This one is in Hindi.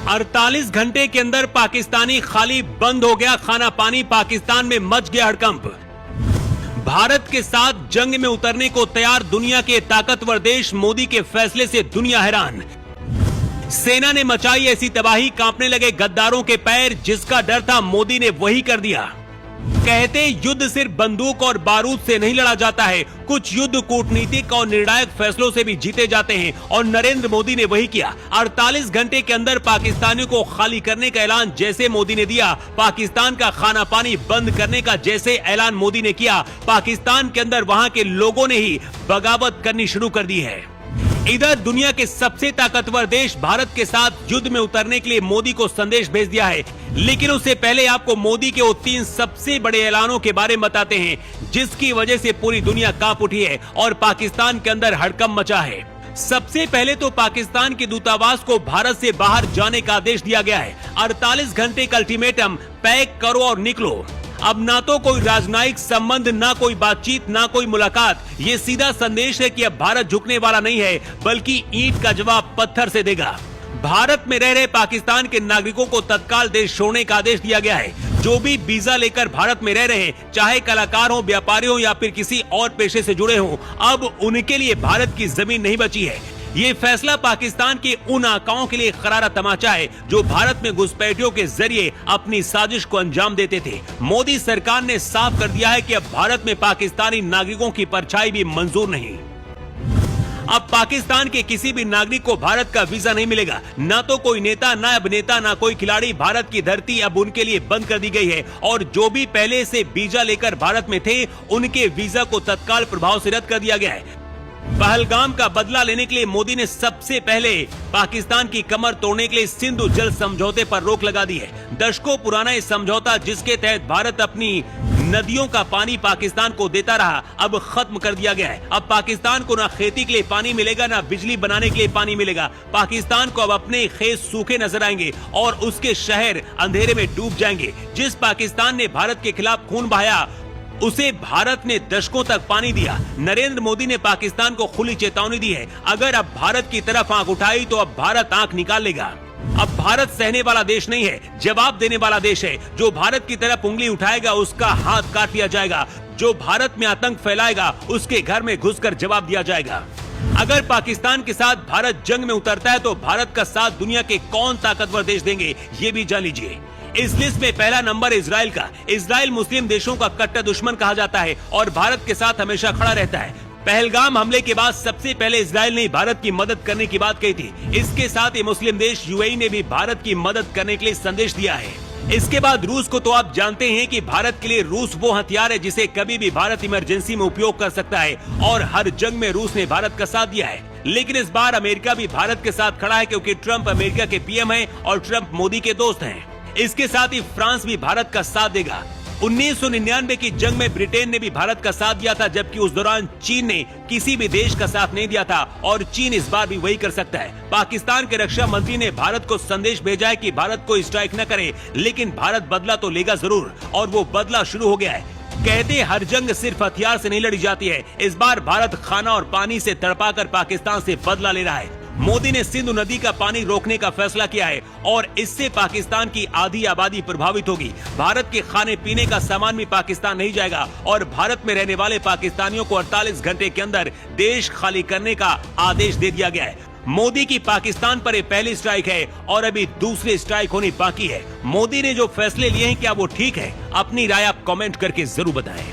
48 घंटे के अंदर पाकिस्तानी खाली बंद हो गया खाना पानी, पाकिस्तान में मच गया हड़कंप। भारत के साथ जंग में उतरने को तैयार दुनिया के ताकतवर देश, मोदी के फैसले से दुनिया हैरान। सेना ने मचाई ऐसी तबाही, कांपने लगे गद्दारों के पैर, जिसका डर था मोदी ने वही कर दिया। कहते युद्ध सिर्फ बंदूक और बारूद से नहीं लड़ा जाता है, कुछ युद्ध कूटनीतिक और निर्णायक फैसलों से भी जीते जाते हैं, और नरेंद्र मोदी ने वही किया। 48 घंटे के अंदर पाकिस्तानियों को खाली करने का ऐलान जैसे मोदी ने दिया, पाकिस्तान का खाना पानी बंद करने का जैसे ऐलान मोदी ने किया, पाकिस्तान के अंदर वहां के लोगों ने ही बगावत करनी शुरू कर दी है। इधर दुनिया के सबसे ताकतवर देश भारत के साथ युद्ध में उतरने के लिए मोदी को संदेश भेज दिया है, लेकिन उससे पहले आपको मोदी के वो 3 सबसे बड़े ऐलानों के बारे में बताते हैं, जिसकी वजह से पूरी दुनिया कांप उठी है और पाकिस्तान के अंदर हड़कंप मचा है। सबसे पहले तो पाकिस्तान के दूतावास को भारत से बाहर जाने का आदेश दिया गया है। 48 घंटे का अल्टीमेटम, पैक करो और निकलो। अब ना तो कोई राजनयिक संबंध, ना कोई बातचीत, ना कोई मुलाकात। ये सीधा संदेश है कि अब भारत झुकने वाला नहीं है, बल्कि ईंट का जवाब पत्थर से देगा। भारत में रह रहे पाकिस्तान के नागरिकों को तत्काल देश छोड़ने का आदेश दिया गया है। जो भी वीजा लेकर भारत में रह रहे हैं, चाहे कलाकार हो, व्यापारी हो या फिर किसी और पेशे से जुड़े हों, अब उनके लिए भारत की जमीन नहीं बची है। ये फैसला पाकिस्तान के उन आकाओं के लिए करारा तमाचा है जो भारत में घुसपैठियों के जरिए अपनी साजिश को अंजाम देते थे। मोदी सरकार ने साफ कर दिया है कि अब भारत में पाकिस्तानी नागरिकों की परछाई भी मंजूर नहीं। अब पाकिस्तान के किसी भी नागरिक को भारत का वीजा नहीं मिलेगा। ना तो कोई नेता, ना अभिनेता, ना कोई खिलाड़ी। भारत की धरती अब उनके लिए बंद कर दी गई है, और जो भी पहले से वीजा लेकर भारत में थे, उनके वीजा को तत्काल प्रभाव से रद्द कर दिया गया है। पहलगाम का बदला लेने के लिए मोदी ने सबसे पहले पाकिस्तान की कमर तोड़ने के लिए सिंधु जल समझौते पर रोक लगा दी है। दशकों पुराना ये समझौता, जिसके तहत भारत अपनी नदियों का पानी पाकिस्तान को देता रहा, अब खत्म कर दिया गया है। अब पाकिस्तान को ना खेती के लिए पानी मिलेगा, ना बिजली बनाने के लिए पानी मिलेगा। पाकिस्तान को अब अपने खेत सूखे नजर आएंगे और उसके शहर अंधेरे में डूब जाएंगे। जिस पाकिस्तान ने भारत के खिलाफ खून बहाया, उसे भारत ने दशकों तक पानी दिया। नरेंद्र मोदी ने पाकिस्तान को खुली चेतावनी दी है, अगर अब भारत की तरफ आंख उठाई तो अब भारत आंख निकाल लेगा। अब भारत सहने वाला देश नहीं है, जवाब देने वाला देश है। जो भारत की तरफ उंगली उठाएगा, उसका हाथ काट लिया जाएगा। जो भारत में आतंक फैलाएगा, उसके घर में घुसकर जवाब दिया जाएगा। अगर पाकिस्तान के साथ भारत जंग में उतरता है, तो भारत का साथ दुनिया के कौन ताकतवर देश देंगे, ये भी जान लीजिए। इस लिस्ट में पहला नंबर इजराइल का। इजराइल मुस्लिम देशों का कट्टर दुश्मन कहा जाता है और भारत के साथ हमेशा खड़ा रहता है। पहलगाम हमले के बाद सबसे पहले इजराइल ने भारत की मदद करने की बात कही थी। इसके साथ ही मुस्लिम देश यूएई ने भी भारत की मदद करने के लिए संदेश दिया है। इसके बाद रूस को तो आप जानते हैं कि भारत के लिए रूस वो हथियार है जिसे कभी भी भारत इमरजेंसी में उपयोग कर सकता है, और हर जंग में रूस ने भारत का साथ दिया है। लेकिन इस बार अमेरिका भी भारत के साथ खड़ा है, क्योंकि ट्रंप अमेरिका के पीएम है और ट्रंप मोदी के दोस्त हैं। इसके साथ ही फ्रांस भी भारत का साथ देगा। 1999 की जंग में ब्रिटेन ने भी भारत का साथ दिया था, जबकि उस दौरान चीन ने किसी भी देश का साथ नहीं दिया था, और चीन इस बार भी वही कर सकता है। पाकिस्तान के रक्षा मंत्री ने भारत को संदेश भेजा है कि भारत को स्ट्राइक न करे, लेकिन भारत बदला तो लेगा जरूर, और वो बदला शुरू हो गया है। कहते हर जंग सिर्फ हथियार से नहीं लड़ी जाती है। इस बार भारत खाना और पानी से तड़पाकर पाकिस्तान से बदला ले रहा है। मोदी ने सिंधु नदी का पानी रोकने का फैसला किया है, और इससे पाकिस्तान की आधी आबादी प्रभावित होगी। भारत के खाने पीने का सामान भी पाकिस्तान नहीं जाएगा, और भारत में रहने वाले पाकिस्तानियों को 48 घंटे के अंदर देश खाली करने का आदेश दे दिया गया है। मोदी की पाकिस्तान पर ये पहली स्ट्राइक है, और अभी दूसरी स्ट्राइक होनी बाकी है। मोदी ने जो फैसले लिए हैं, क्या वो ठीक है? अपनी राय आप कमेंट करके जरूर बताएं।